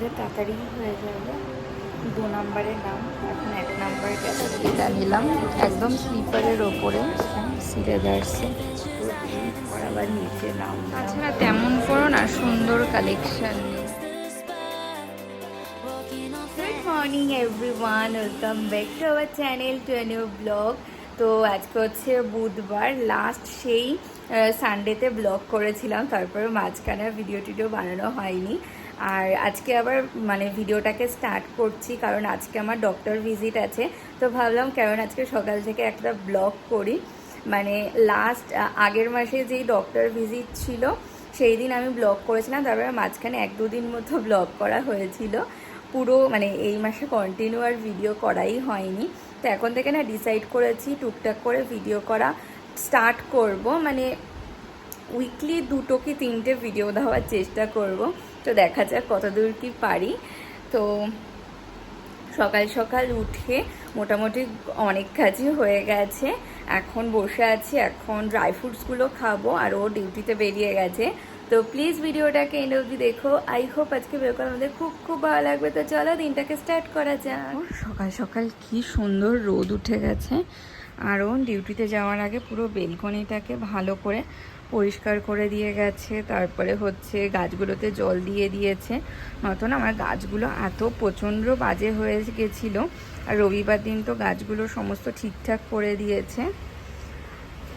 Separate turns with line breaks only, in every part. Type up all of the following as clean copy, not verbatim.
করলে তাড়াতাড়ি হয়ে যাবে। 2 নম্বরের নাম, এখন 1 নম্বর গেছে। এটা নিলাম একদম স্লিপারের ওপরে, সিলেদার্সে। পর আবার নিচে নাম। তাছাড়া তেমন কোনো না সুন্দর কালেকশন নেই। Good morning everyone, welcome back to our channel, to a new blog. তো আজকে হচ্ছে বুধবার, লাস্ট সেই সানডেতে ব্লগ করেছিলাম, তারপরে মাঝখানে ভিডিও টিডিও বানানো হয়নি। আর আজকে আবার মানে ভিডিওটাকে স্টার্ট করছি কারণ আজকে আমার ডক্টর ভিজিট আছে। তো ভাবলাম কারণ আজকে সকাল থেকে একটা ব্লগ করি, মানে লাস্ট আগের মাসে যেই ডক্টর ভিজিট ছিল সেই দিন আমি ব্লগ করেছিলাম, তারপরে মাঝখানে 1-2 দিন মতো ব্লগ করা হয়েছিল। পুরো মানে এই মাসে কন্টিনিউ আর ভিডিও করাই হয়নি। তো এখন থেকে না ডিসাইড করেছি টুকটাক করে ভিডিও করা স্টার্ট করব, মানে উইকলি 2 কি 3টে ভিডিও দেওয়ার চেষ্টা করব। তো দেখা যাক কতদূর কি পারি। তো সকাল সকাল উঠে মোটামুটি অনেক কাজই হয়ে গেছে। এখন বসে আছি, এখন ড্রাই ফ্রুটসগুলো খাবো, আর ও ডিউটিতে বেরিয়ে গেছে। তো প্লিজ ভিডিওটাকে এন্ড অবধি দেখো। আই হোপ আজকে বের করা আমাদের খুব খুব ভালো লাগবে। তো চলো দিনটাকে স্টার্ট করা যাক। সকাল সকাল কি সুন্দর রোদ উঠে গেছে, আর ও ডিউটিতে যাওয়ার আগে পুরো বেলকনিটাকে ভালো করে পরিষ্কার করে দিয়ে গেছে। তারপরে হচ্ছে গাছগুলোতে জল দিয়ে দিয়েছে, নয়তো না আমার গাছগুলো এত প্রচণ্ড বাজে হয়ে গেছিলো। আর রবিবার দিন তো গাছগুলো সমস্ত ঠিকঠাক করে দিয়েছে।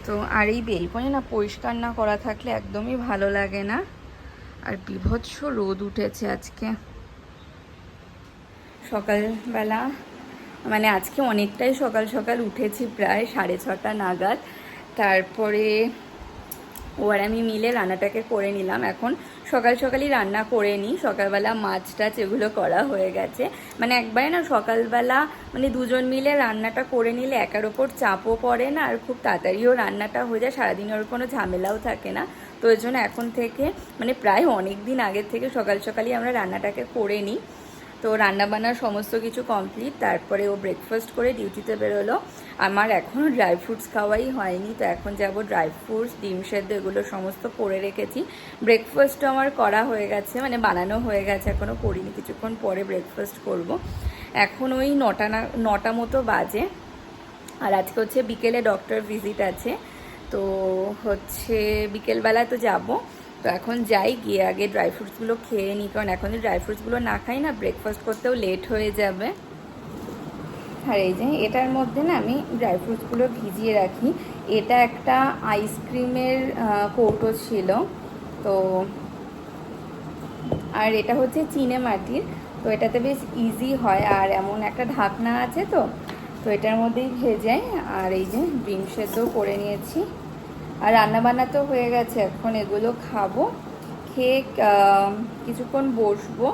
তো আর এই বেলকনি না পরিষ্কার না করা থাকলে একদমই ভালো লাগে না। আর বীভৎস রোদ উঠেছে আজকে সকালবেলা, মানে আজকে অনেকটাই সকাল সকাল উঠেছি, প্রায় 6:30 নাগাদ। তারপরে ও আর আমি মিলে রান্নাটাকে করে নিলাম। এখন সকাল সকালই রান্না করে নিই, সকালবেলা মাছ টাছ এগুলো করা হয়ে গেছে। মানে একবারে না সকালবেলা মানে দুজন মিলে রান্নাটা করে নিলে একার ওপর চাপও পড়ে না, আর খুব তাড়াতাড়িও রান্নাটা হয়ে যায়, সারাদিনের কোনো ঝামেলাও থাকে না। তো ওই জন্য এখন থেকে মানে প্রায় অনেক দিন আগের থেকে সকাল সকালই আমরা রান্নাটাকে করে নিই। তো রান্নাবান্নার সমস্ত কিছু কমপ্লিট, তারপরে ও ব্রেকফাস্ট করে ডিউটিতে বেরোলো। আমার এখনও ড্রাই ফ্রুটস খাওয়াই হয়নি, তো এখন যাব ড্রাই ফ্রুটস, ডিম সেদ্ধ এগুলো সমস্ত করে রেখেছি। ব্রেকফাস্টও আমার করা হয়ে গেছে, মানে বানানো হয়ে গেছে, এখনও করিনি, কিছুক্ষণ পরে ব্রেকফাস্ট করব। এখন ওই 9টা মতো বাজে। আর আজকে হচ্ছে বিকেলে ডক্টর ভিজিট আছে, তো হচ্ছে বিকেলবেলা তো যাব। তো এখন যাই, গিয়ে আগে ড্রাই ফ্রুটসগুলো খেয়ে নিই, কারণ এখন যদি ড্রাই ফ্রুটসগুলো না খাই না ব্রেকফাস্ট করতেও লেট হয়ে যাবে। আর এই যে এটার মধ্যে না আমি ড্রাই ফ্রুটসগুলো ভিজিয়ে রাখি। এটা একটা আইসক্রিমের কৌটো ছিল, তো আর এটা হচ্ছে চিনে মাটির, তো এটাতে বেশ ইজি হয়, আর এমন একটা ঢাকনা আছে, তো তো এটার মধ্যেই ভেজাই। আর এই যে ডিম সেদ্ধ করে নিয়েছি, আর রান্নাবান্না তো হয়ে গেছে, এখন এগুলো খাবো, খেয়ে কিছুক্ষণ বসবো।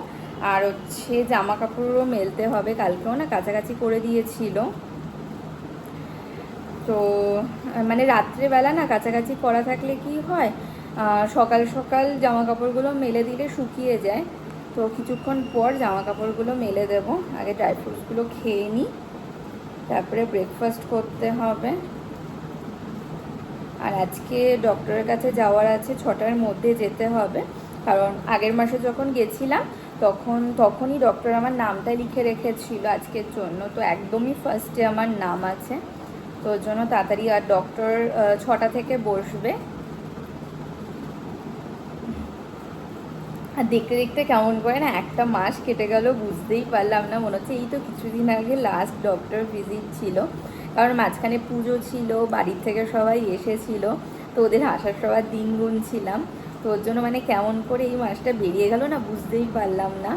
আর হচ্ছে জামা কাপড়ও মেলতে হবে, কালকেও না কাছাকাছি করে দিয়েছিল। তো মানে রাত্রেবেলা না কাছাকাছি করা থাকলে কি হয়, সকাল সকাল জামা কাপড়গুলো মেলে দিলে শুকিয়ে যায়। তো কিছুক্ষণ পর জামা কাপড়গুলো মেলে দেবো, আগে ড্রাই ফ্রুটসগুলো খেয়ে নিই, তারপরে ব্রেকফাস্ট করতে হবে। আর আজকে ডক্টরের কাছে যাওয়ার আছে, 6টার মধ্যে যেতে হবে, কারণ আগের মাসে যখন গেছিলাম তখনই ডক্টর আমার নামটা লিখে রেখেছিল আজকের জন্য, তো একদমই ফার্স্টে আমার নাম আছে, তো ওর জন্য তাড়াতাড়ি। আর ডক্টর 6টা থেকে বসবে। আর দেখতে দেখতে কেমন করে না একটা মাস কেটে গেল বুঝতেই পারলাম না, মনে হচ্ছে এই তো কিছুদিন আগে লাস্ট ডক্টর ভিজিট ছিল, কারণ মাঝখানে পুজো ছিল, বাড়ির থেকে সবাই এসেছিল, তো ওদের আসার সবার দিন গুনছিলাম। তো ওর জন্য মানে কেমন করে এই মাসটা বেরিয়ে গেল না বুঝতেই পারলাম না।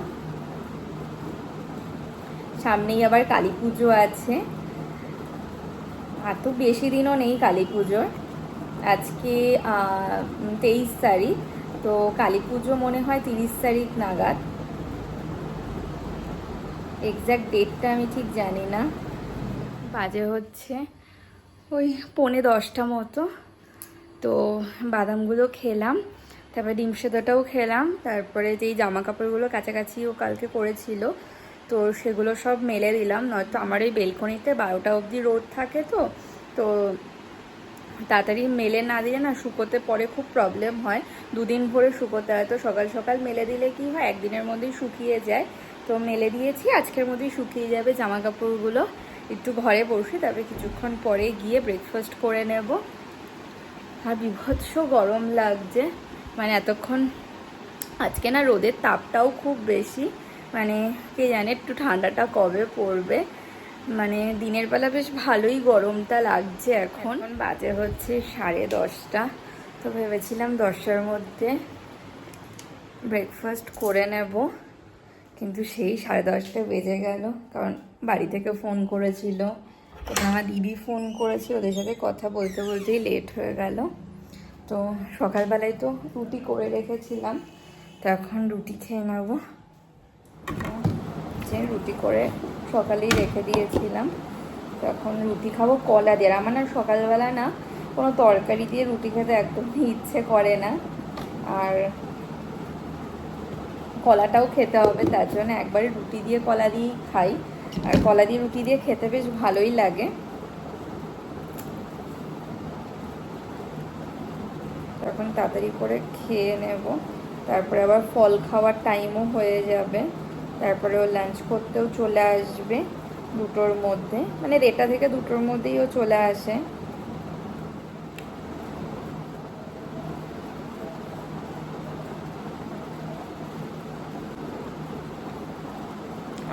সামনেই আবার কালী পুজো আছে, আর তো বেশি দিনও নেই কালী পুজোর, আজকে 23 তারিখ, তো কালী পুজো মনে হয় 30 তারিখ নাগাদ, এক্স্যাক্ট ডেটটা আমি ঠিক জানি না। বাজে হচ্ছে ওই 9:45 মতো। তো বাদামগুলো খেলাম, তারপরে ডিম সেদ্ধটাও খেলাম, তারপরে যেই জামা কাপড়গুলো কাছাকাছি ও কালকে করেছিল তো সেগুলো সব মেলে দিলাম, নয়তো আমার এই বেলকনিতে 12টা অবধি রোদ থাকে, তো তো তাড়াতাড়ি মেলে না দিলে না শুকোতে পরে খুব প্রবলেম হয়, দুদিন ভরে শুকোতে হয়। তো সকাল সকাল মেলে দিলে কি হয়, একদিনের মধ্যেই শুকিয়ে যায়। তো মেলে দিয়েছি, আজকের মধ্যেই শুকিয়ে যাবে জামা কাপড়গুলো। একটু ঘরে বসে তারপরে কিছুক্ষণ পরে গিয়ে ব্রেকফাস্ট করে নেব। আর বিভৎস গরম লাগছে, মানে এতক্ষণ আজকে না রোদের তাপটাও খুব বেশি, মানে কে জানে একটু ঠান্ডাটা কবে পড়বে। মানে দিনের বেলা বেশ ভালোই গরমটা লাগছে। এখন বাজে হচ্ছে 10:30। তো ভেবেছিলাম 10টার মধ্যে ব্রেকফাস্ট করে নেব, কিন্তু সেই 10:30 বেজে গেল। কারণ বাড়ি থেকে ফোন করেছিল, আমার দিদি ফোন করেছিল, ওদের সাথে কথা বলতে বলতেই লেট হয়ে গেল। তো সকালবেলায় তো রুটি করে রেখেছিলাম, তো এখন রুটি খেয়ে নেবো। যে রুটি করে সকালেই রেখে দিয়েছিলাম, তো এখন রুটি খাবো কলা দিয়ে। আমার না সকালবেলা না কোনো তরকারি দিয়ে রুটি খেতে একদমই ইচ্ছে করে না, আর কলাটাও খেতে হবে, তার জন্য একবারে রুটি দিয়ে কলা দিয়েই খাই। আর কলা দিয়ে রুটি দিয়ে খেতে বেশ ভালোই লাগে। এখন তাড়াতাড়ি করে খেয়ে নেব, তারপরে আবার ফল খাওয়ার টাইমও হয়ে যাবে। তারপরে ও লাঞ্চ করতেও চলে আসবে 2টোর মধ্যে, মানে 1:30 থেকে 2টোর মধ্যেই ও চলে আসে।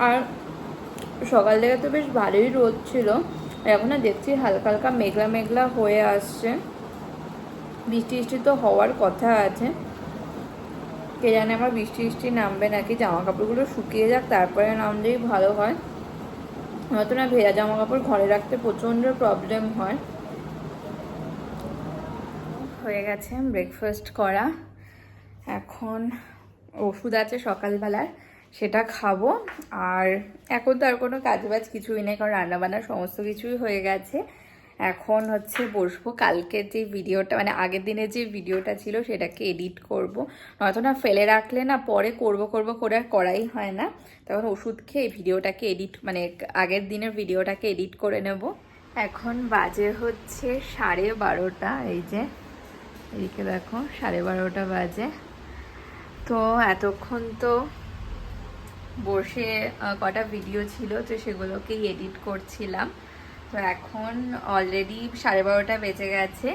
আর সকাল থেকে তো বেশ ভালোই রোদ ছিল, এখন না দেখছি হালকা হালকা মেঘলা মেঘলা হয়ে আসছে। বৃষ্টি বৃষ্টি তো হওয়ার কথা আছে, কে জানে আমার বৃষ্টি বৃষ্টি নামবে নাকি। জামা কাপড়গুলো শুকিয়ে যাক, তারপরে নামলেই ভালো হয়। হয়তো না ভেজা জামা কাপড় ঘরে রাখতে প্রচণ্ড প্রবলেম হয়। হয়ে গেছে ব্রেকফাস্ট করা, এখন ওষুধ আছে সকালবেলার, সেটা খাবো। আর এখন তো আর কোনো কাজবাজ কিছুই নেই, কারণ রান্নাবান্না সমস্ত কিছুই হয়ে গেছে। এখন হচ্ছে বসবো কালকের যে ভিডিওটা, মানে আগের দিনের যে ভিডিওটা ছিল সেটাকে এডিট করব। নয়তো না ফেলে রাখলে না পরে করব করে আর করাই হয় না। তখন ওষুধ খেয়ে ভিডিওটাকে এডিট, মানে আগের দিনের ভিডিওটাকে এডিট করে নেব। এখন বাজে হচ্ছে 12:30, এই যে এদিকে দেখো 12:30 বাজে। তো এতক্ষণ তো বসে কটা ভিডিও ছিল, তো সেগুলোকেই এডিট করছিলাম। তো এখন অলরেডি 12:30 বেজে গেছে,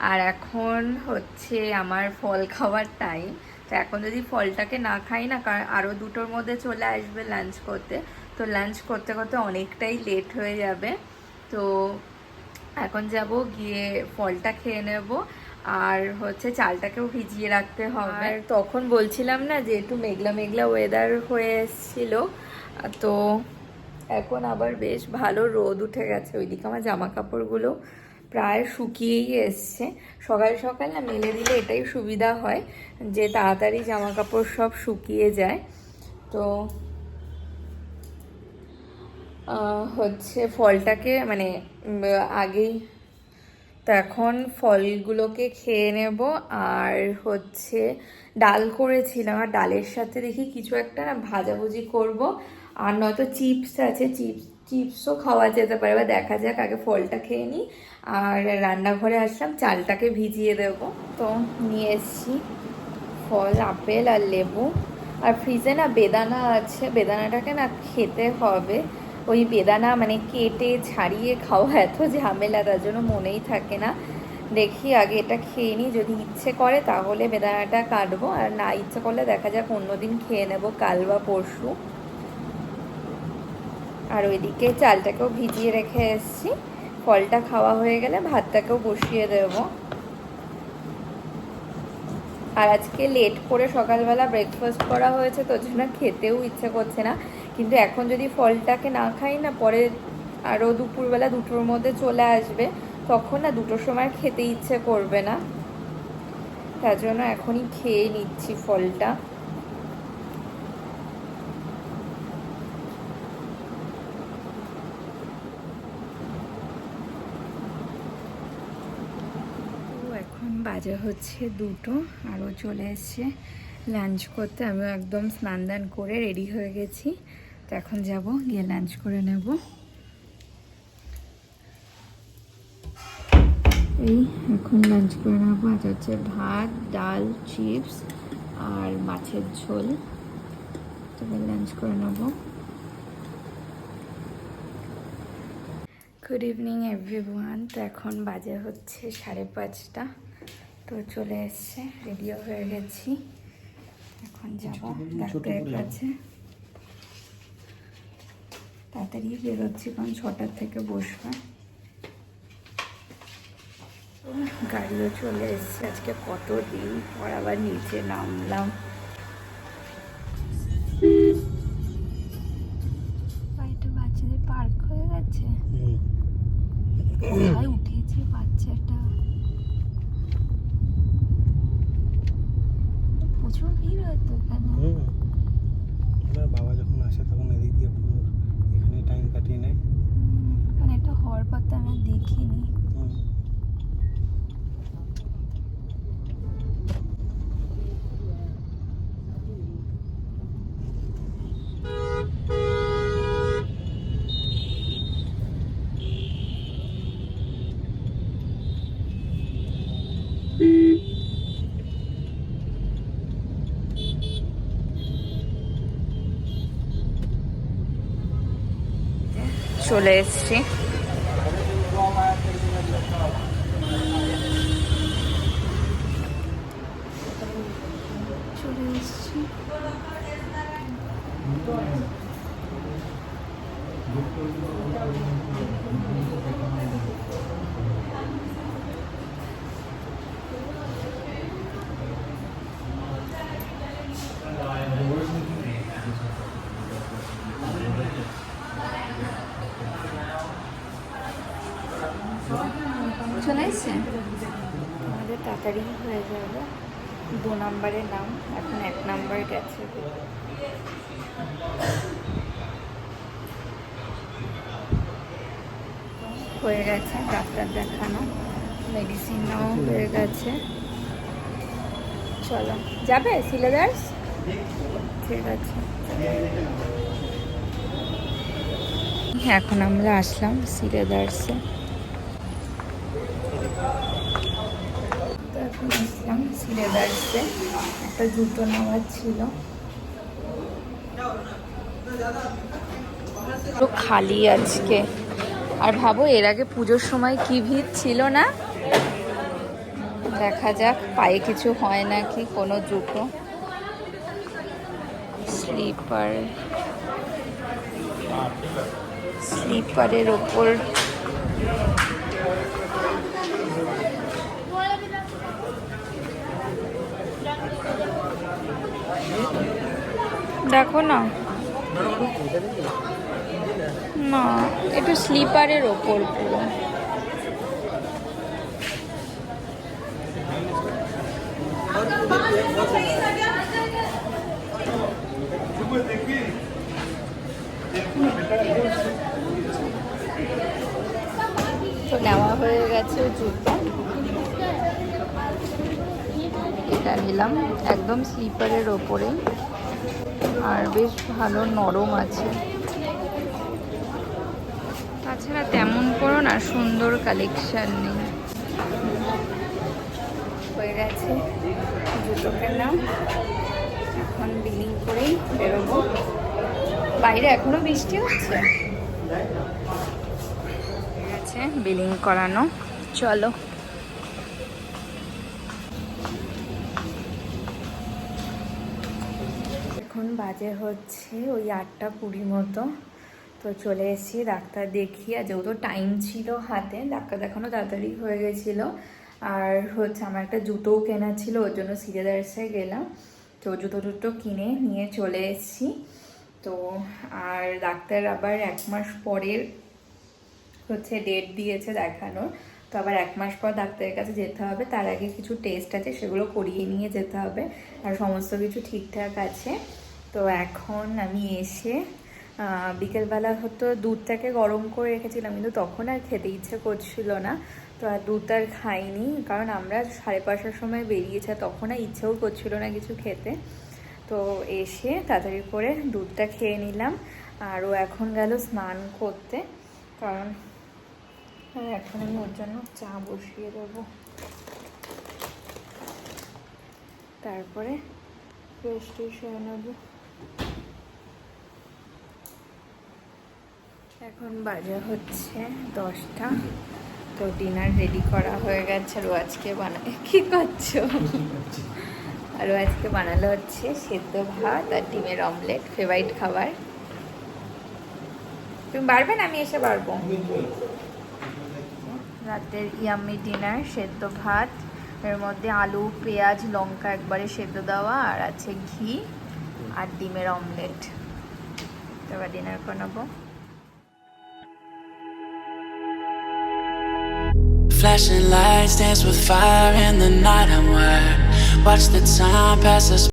আর এখন হচ্ছে আমার ফল খাওয়ার টাইম। তো এখন যদি ফলটাকে না খাই না, কারণ আরও 2টোর মধ্যে চলে আসবে লাঞ্চ করতে, তো লাঞ্চ করতে করতে অনেকটাই লেট হয়ে যাবে। তো এখন যাব গিয়ে ফলটা খেয়ে নেব, আর হচ্ছে চালটাকেও ভিজিয়ে রাখতে হবে। আর তখন বলছিলাম না যে একটু মেঘলা মেঘলা ওয়েদার হয়ে এসেছিল, তো এখন আবার বেশ ভালো রোদ উঠে গেছে। ওইদিকে আমার জামা কাপড়গুলো প্রায় শুকিয়েই এসছে। সকাল সকাল না মেলে দিলে এটাই সুবিধা হয় যে তাড়াতাড়ি জামা কাপড় সব শুকিয়ে যায়। তো হচ্ছে ফলটাকে মানে আগেই, তো এখন ফলগুলোকে খেয়ে নেব। আর হচ্ছে ডাল করেছিলাম, আর ডালের সাথে দেখি কিছু একটা না ভাজাভুজি করব, আর নয়তো চিপস আছে, চিপসও খাওয়া যেতে পারে, বা দেখা যাক। আগে ফলটা খেয়ে নিই, আর রান্নাঘরে আসলাম চালটাকে ভিজিয়ে দেব। তো নিয়ে এসছি ফল, আপেল আর লেবু। আর ফ্রিজে না বেদানা আছে, বেদানাটাকে না খেতে হবে। ওই বেদানা মানে কেটে ছাড়িয়ে খাওয়া এত ঝামেলা, তার জন্য মনেই থাকে না। দেখি আগে এটা খেয়ে নিই, যদি ইচ্ছে করে তাহলে বেদানাটা কাটবো, আর না ইচ্ছে করলে দেখা যাক অন্যদিন খেয়ে নেব, কাল বা পরশু। আর ওইদিকে চালটাকেও ভিজিয়ে রেখে এসেছি, ফলটা খাওয়া হয়ে গেলে ভাতটাকেও বসিয়ে দেব। আর আজকে লেট করে সকালবেলা ব্রেকফাস্ট করা হয়েছে, তো জন্য খেতেও ইচ্ছে করছে না। কিন্তু এখন যদি ফলটাকে না খাই না, পরে আরও দুপুরবেলা 2টোর মধ্যে চলে আসবে, তখন না 2টোর সময় খেতে ইচ্ছে করবে না। তার জন্য এখনই খেয়ে নিচ্ছি ফলটা। এখন বাজে হচ্ছে 2টো, আরও চলে এসছে লাঞ্চ করতে। আমিও একদম স্নান দান করে রেডি হয়ে গেছি, তো এখন যাব গিয়ে লাঞ্চ করে নেব। এই এখন লাঞ্চ করে নেবো। আজ হচ্ছে ভাত, ডাল, চিপস আর মাছের ঝোল। তবে লাঞ্চ করে নেবো। Good evening everyone. তো এখন বাজে হচ্ছে 5:30। তো চলে এসছে, রেডিও হয়ে গেছি, এখন যাবো ডাক্তারের কাছে। তাড়াতাড়ি বেরোচ্ছি কারণ 6টার থেকে বসবে। গাড়িও চলে এসছে। আজকে কত দিন পর আবার নিচে নামলাম। বাড়িতে বাচ্চাদের পার্ক হয়ে গেছে, কোথায় উঠেছে বাচ্চাটা। প্রচুর ভিড় হতো এখানে।
বাবা যখন আসে তখন এদিক দিয়ে পুরো এখানে টাইম কাটিয়ে নেয়।
মানে এটা হওয়ার পর তো আমরা দেখিনি। চলে এসছি। চলে এসছি। চলে এসছে। আমাদের তাড়াতাড়ি হয়ে যাবে। 2 নম্বরের নাম, এখন 1 নম্বর গেছে। হয়ে গেছে ডাক্তার দেখানো, মেডিসিনও হয়ে গেছে। চলো, যাবে সিলেদার্স? ঠিক আছে। এখন আমরা আসলাম সিলেদার্সে। এখন আসলাম সিলেদার্সে, একটা জুতো নেওয়ার ছিল। তো খালি আজকে। আর ভাবো এর আগে পুজোর সময় কি ভিড় ছিল না। দেখা যাক পায়ে কিছু হয় নাকি। কোনো জুতো, স্লিপারের ওপর দেখো না, না একটু স্লিপারের ওপর পুরো। তো নেওয়া হয়ে গেছে জুতো। এটা নিলাম, একদম স্লিপারের ওপরে, আর বেশ ভালো নরম আছে। তাছাড়া তেমন কোনো না সুন্দর কালেকশন নেই। হয়ে গেছে জুতো কেনা, এখন বিলিং করেই বেরোবো। বাইরে এখনো বৃষ্টি হচ্ছে। ঠিক আছে, বিলিং করানো, চলো। এখন বাজে হচ্ছে ওই 8:20 মতো। তো চলে এসেছি ডাক্তার দেখিয়ে। যেহেতু টাইম ছিল হাতে, ডাক্তার দেখানো তাড়াতাড়ি হয়ে গেছিলো। আর হচ্ছে আমার একটা জুতোও কেনা ছিল, ওর জন্য সিলেদার্সে গেলাম। তো জুতো কিনে নিয়ে চলে এসেছি। তো আর ডাক্তার আবার 1 মাস পরের হচ্ছে ডেট দিয়েছে দেখানোর। তো আবার 1 মাস পর ডাক্তারের কাছে যেতে হবে। তার আগে কিছু টেস্ট আছে, সেগুলো করিয়ে নিয়ে যেতে হবে। আর সমস্ত কিছু ঠিকঠাক আছে। তো এখন আমি এসে বিকেলবেলা হতো দুধটাকে গরম করে রেখেছিলাম, কিন্তু তখন আর খেতে ইচ্ছে করছিল না। তো আর দুধ আর খাইনি, কারণ আমরা 5:30টার সময় বেরিয়েছে, তখন আর ইচ্ছেও করছিল না কিছু খেতে। তো এসে তাড়াতাড়ি করে দুধটা খেয়ে নিলাম। আর ও এখন গেল স্নান করতে, কারণ আর এখন আমি ওর জন্য চা বসিয়ে দেবো, তারপরে ফ্রেশ ট্রেশ হয়ে নেবো। এখন বাজে হচ্ছে 10টা, তো ডিনার রেডি করা হয়ে গেছে। আর ও আজকে কি করছো? আর ও আজকে বানালো হচ্ছে সেদ্ধ ভাত আর ডিমের অমলেট, ফেভারিট খাবার। তুমি পারবে না? আমি এসে পারবো। রাতের ইয়াম্মি ডিনার, সেদ্ধ ভাত, এর মধ্যে আলু পেঁয়াজ লঙ্কা একবারে সেদ্ধ দেওয়া, আর আছে ঘি আর ডিমের অমলেট। এবার ডিনার করে নেবো।
Flashing lights dance with fire in the night. I'm wired. Watch the time pass us